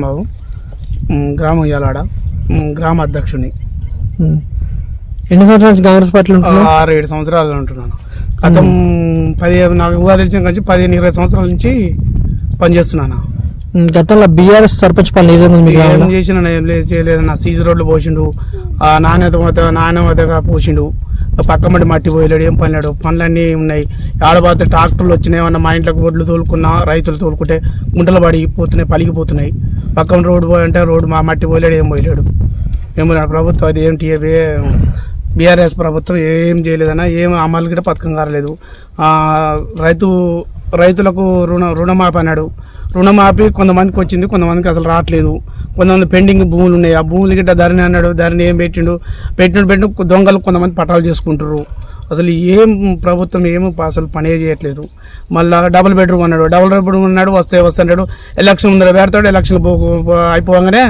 బాబు గ్రామం యాలాడ గ్రామ అధ్యక్షుని. ఎన్ని సంవత్సరాల నుంచి కాంగ్రెస్ పార్టీలో ఉంటున్నాను? 6-7 సంవత్సరాలు ఉంటున్నాను. గతం 10 నాకు ఉగాది తెలిసిన నుంచి 15-20 సంవత్సరాల నుంచి పనిచేస్తున్నాను. గతంలో బీఆర్ఎస్ సర్పంచ్ పని ఏం చేసిన ఏం లేదు చేయలేదు. నా సీజీ రోడ్లు పోసిండు, నాణ్యతగా పోసిండు, పక్క మట్టి పోయలేడు, ఏం పనిలేడు. పనులన్నీ ఉన్నాయి. ఆడబాత ట్రాక్టర్లు వచ్చినాయి. ఏమన్నా మా ఇంట్లోకి ఒడ్లు తోలుకున్నా రైతులు తోలుకుంటే గుంటలు పడిపోతున్నాయి, పలిగిపోతున్నాయి. పక్కన రోడ్డు పోయంటే రోడ్డు మా మట్టి పోయలేడు, ఏం పోయలేడు. ఏమో ప్రభుత్వం అది ఏంటి బీఆర్ఎస్ ప్రభుత్వం ఏం చేయలేదన్నా, ఏం అమలు కూడా పథకం కారలేదు. రైతులకు రుణమాఫీ అన్నాడు. రుణమాఫీ కొంతమందికి వచ్చింది, కొంతమందికి అసలు రావట్లేదు. కొంతమంది పెండింగ్ భూములు ఉన్నాయి. ఆ భూములు గిట్ట ధరణి అన్నాడు, ధరణి ఏం పెట్టిండు దొంగలు కొంతమంది పట్టాలు చేసుకుంటారు. అసలు ఏం ప్రభుత్వం ఏమో అసలు పనే చేయట్లేదు. మళ్ళీ డబుల్ బెడ్రూమ్ అన్నాడు, వస్తాడు. ఎలక్షన్ ముందర పెడతాడు, ఎలక్షన్ అయిపోగానే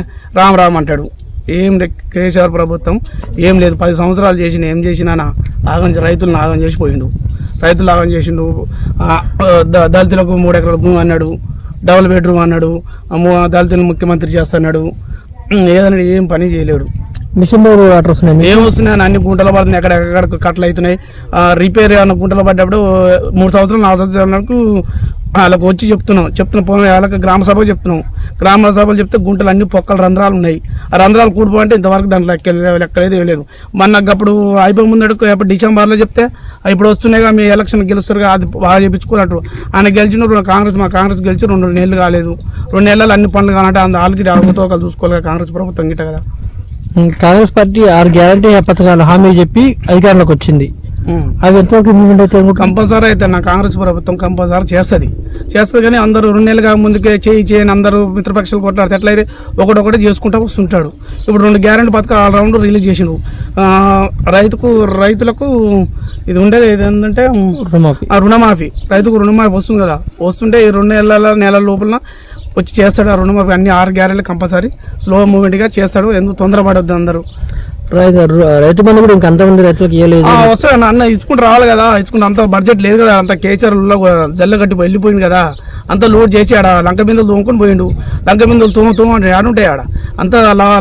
రామ్ అంటాడు. ఏం కేసీఆర్ ప్రభుత్వం ఏం లేదు. 10 సంవత్సరాలు చేసిన ఏం చేసినా రైతులను ఆగం చేసి పోయిండు. రైతులు ఆగం చేసిండు. దళితులకు 3 ఎకరాల భూమి అన్నాడు, డబుల్ బెడ్రూమ్ అన్నాడు, దళితులను ముఖ్యమంత్రి చేస్తున్నాడు. ఏదన్నా ఏం పని చేయలేడు. మిషన్ వాటర్ వస్తున్నాయి, ఏం వస్తున్నాయి అన్ని గుంటలు పడుతున్నాయి, ఎక్కడెక్కడ కట్టలు అవుతున్నాయి. రిపేర్ అన్న గుంటలు పడ్డప్పుడు 3 సంవత్సరాలు 4 సంవత్సరాలకు వాళ్ళకు వచ్చి చెప్తున్నాం వాళ్ళకి గ్రామ సభకు చెప్తున్నాం. గ్రామ సభలు చెప్తే గుంటలు అన్ని పొక్కలు రంధ్రాలు ఉన్నాయి. ఆ రంధ్రాలు కూడిపోవంటే ఇంతవరకు దాంట్లో లెక్కలేదు, ఏం లేదు. మనకు అప్పుడు అయిపోయి ముందడుకు ఎప్పుడు డిసెంబర్లో చెప్తే ఇప్పుడు వస్తున్నాయిగా మీ ఎలక్షన్ గెలుస్తారుగా, అది బాగా చేయించుకున్నట్టు. ఆయన గెలిచిన మా కాంగ్రెస్ గెలిచి 2 నెలలు కాలేదు. 2 నెలలు అన్ని పనులు కానంటే ఆల్రెడీ అవకతవకలు చూసుకోవాలి కాంగ్రెస్ ప్రభుత్వం గిట్ట కదా. కాంగ్రెస్ పార్టీ 6 గ్యారంటీ పథకాలు హామీ చెప్పి అధికారంలోకి వచ్చింది. అవి ఎంతవరకు ఇంప్లిమెంట్ అయితే? కంపల్సరీ అయితే నా కాంగ్రెస్ ప్రభుత్వం కంపల్సరీ చేస్తుంది. కానీ అందరూ 2 నెలలుగా ముందుకే చేయని అందరూ మిత్రపక్షాలు కొట్లాడితే ఎట్లయితే ఒకటి చేసుకుంటూ వస్తుంటాడు. ఇప్పుడు 2 గ్యారెంటీ పథకాలు ఆల్రౌండ్ రిలీజ్ చేసిండు. రైతులకు ఇది ఉండేది ఏంటంటే రుణమాఫీ. రైతుకు రుణమాఫీ వస్తుంది కదా, వస్తుంటే ఈ 2 నెలల లోపల వచ్చి చేస్తాడు. ఆ రుణమాఫీ అన్ని 6 గ్యారెంటీలు కంపల్సరీ స్లో మూవ్మెంట్గా చేస్తాడు. ఎందుకు తొందరపడొద్దు అందరూ. రైతు బంధు కూడా ఇంకా అంతమంది రైతులకు ఇవ్వలేదు. వస్తాడు అన్న, ఇచ్చుకుంటూ రావాలి కదా. ఇచ్చుకుంటే అంత బడ్జెట్ లేదు కదా, అంత కేసీఆర్లో జల్ల కట్టి వెళ్ళిపోయింది కదా. అంత లోడ్ చేసి ఆడ లంక బిందెలు తోముకొని పోయిండు. లంక బిందెలు తోమంటే ఆడుంటాయి ఆడ. అంత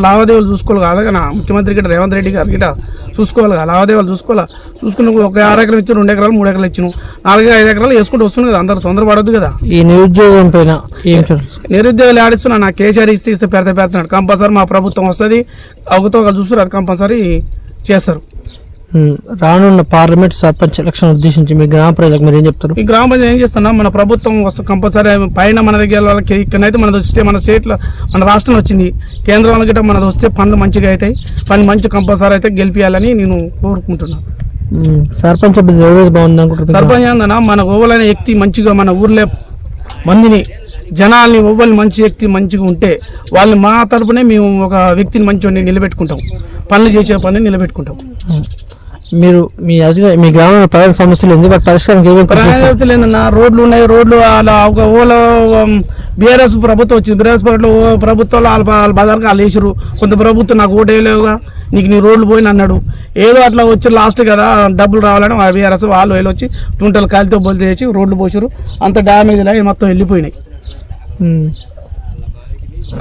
లావాదేవీలు చూసుకోవాలి కదా. కానీ ముఖ్యమంత్రి గిట్ట రేవంత్ రెడ్డి గారు గిట్ట చూసుకోవాలి కదా, లావాదేవీలు చూసుకున్న ఒక 6 ఎకరాలు ఇచ్చి 2 ఎకరాలు 3 ఎకరాలు ఇచ్చిన 4-5 ఎకరాలు వేసుకుంటూ వస్తుంది కదా. అందరూ తొందరపడద్దు కదా. ఈ నిరుద్యోగం పైన నిరుద్యోగాలు ఆడిస్తున్నా నా కేసీఆర్ ఇస్తే పెడుతున్నాడు. కంపల్సరీ మా ప్రభుత్వం వస్తుంది, అవకతవకలు చూస్తారు, అది కంపల్సరీ చేస్తారు. రానున్న పార్లమెంట్ సర్పంచ్ ఎలక్షన్ ఉద్దేశించి మీ గ్రామ ప్రజలకు మీరు ఏం చెప్తారు? ఈ గ్రామ ప్రజలు ఏం చేస్తున్నా, మన ప్రభుత్వం కంపల్సరీ పైన మన దగ్గర వాళ్ళకి ఇక్కడైతే మనది వస్తే మన స్టేట్లో మన రాష్ట్రంలో వచ్చింది, కేంద్రంలో గిట్ట మనది వస్తే పనులు మంచిగా అవుతాయి. పని మంచి కంపల్సరీ అయితే గెలిపియాలని నేను కోరుకుంటున్నాను. సర్పంచ్ బాగుంది అనుకుంటున్నాను. సర్పంచ్ ఏందన్నా, మన ఓవలైన వ్యక్తి మంచిగా మన ఊర్లో మందిని జనాల్ని ఓవల్ని మంచి వ్యక్తి మంచిగా ఉంటే వాళ్ళని మా తరపునే మేము ఒక వ్యక్తిని మంచిగా నిలబెట్టుకుంటాం, పనులు చేసే పని నిలబెట్టుకుంటాం. మీరు మీ గ్రామంలో ప్రధాన సమస్యలు ఏంది? పరిష్కారం ఏందన్నా, రోడ్లు ఉన్నాయి. రోడ్లు ఒక ఓలో బీఆర్ఎస్ ప్రభుత్వం వచ్చింది. బీఆర్ఎస్ ప్రభుత్వంలో వాళ్ళ బజార్కి వాళ్ళు వేసారు. కొంత ప్రభుత్వం నాకు ఓటు వేయలేవుగా, నీకు నీ రోడ్లు పోయిన అన్నాడు. ఏదో అట్లా వచ్చి లాస్ట్ కదా డబ్బులు రావాలని బీఆర్ఎస్ వాళ్ళు వచ్చి టుంటలు కాలితో బొలితో చేసి రోడ్లు పోసారు. అంత డ్యామేజ్ అయ్యి మొత్తం వెళ్ళిపోయినాయి.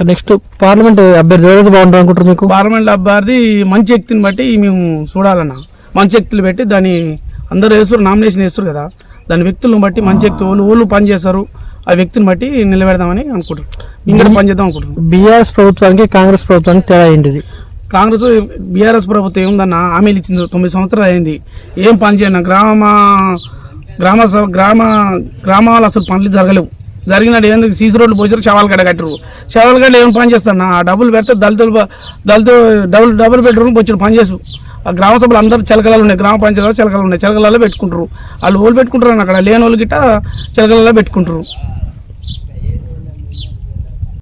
నెక్స్ట్ పార్లమెంట్ అభ్యర్థి ఎవరైతే బాగుంటుంది అనుకుంటారు? మీకు పార్లమెంట్ అభ్యర్థి మంచి వ్యక్తిని బట్టి మేము చూడాలన్నా. మంచి వ్యక్తులు పెట్టి దాన్ని అందరూ వేస్తారు, నామినేషన్ వేస్తారు కదా. దాని వ్యక్తులను బట్టి మంచి వ్యక్తి వాళ్ళు పని చేస్తారు, ఆ వ్యక్తిని బట్టి నిలబెడదామని అనుకుంటారు. ఇంకా పని చేద్దాం అనుకుంటున్నాం. బీఆర్ఎస్ ప్రభుత్వానికి కాంగ్రెస్ ప్రభుత్వానికి తేడా ఏంటిది? కాంగ్రెస్ బీఆర్ఎస్ ప్రభుత్వం ఏముందన్న, హామీలు ఇచ్చింది. 9 సంవత్సరాలు అయింది, ఏం పని చేయను. గ్రామాలు అసలు పనులు జరగలేవు. జరిగినట్టు ఏందుకు సీసీ రోడ్లు పోసారు, శవాలగడ్డ కట్టరు. శవాలగడ్డ ఏం పని చేస్తాను, ఆ డబ్బులు పెడితే డబుల్ బెడ్రూమ్ వచ్చి పని చేసు. ఆ గ్రామ సభలు అందరూ చిలకలలో ఉన్నాయి, గ్రామ పంచాయతీలో చిలకలు ఉన్నాయి, చిలకలలో పెట్టుకుంటారు. వాళ్ళు పెట్టుకుంటారు అక్కడ లేని వాళ్ళు గిట్ట చిలకలలో పెట్టుకుంటారు.